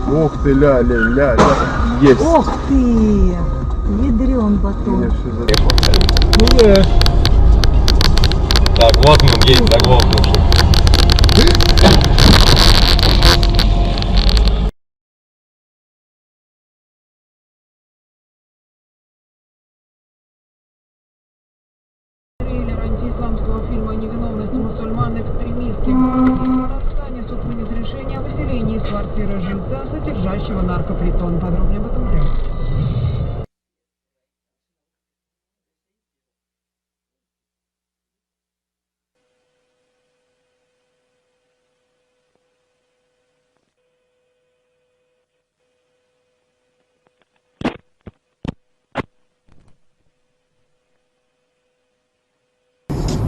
Ух ты, ля. Есть. Ох ты! Ядрен батон. Меня все Ну да. Так, вот он есть, заглохнувший. Трейлер антиисламского фильма «Невиновность мусульман экстремистских». В Казахстане суд вынес решение о выселении из квартиры жильца, содержащего наркопритон. Подробнее об этом прямо.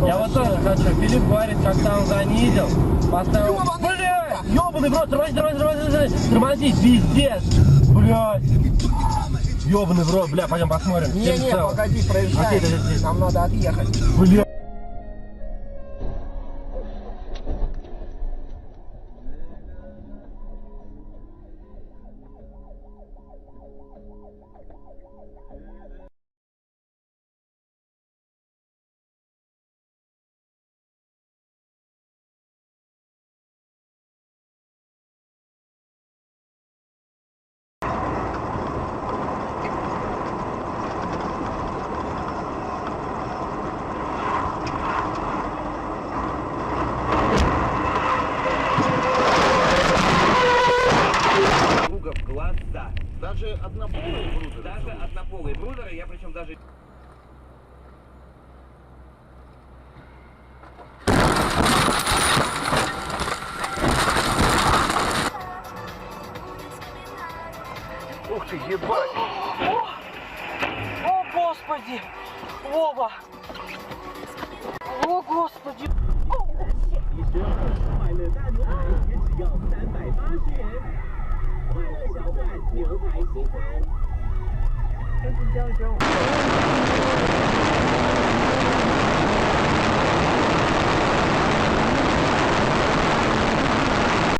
Я вот тоже хочу. Филипп говорит, когда он занизил, поставил... Блядь! Ёбаный в рот, тормози, пиздец! Блядь! Ёбаный в рот, бля, пойдем посмотрим. Не, погоди, проезжай. Нам надо отъехать. Бля. В глаза. Даже однополые брудеры. Даже однополые брудеры, я причем даже... Ух ты, ебать! О, Господи! Вова! О, Господи! Это сделать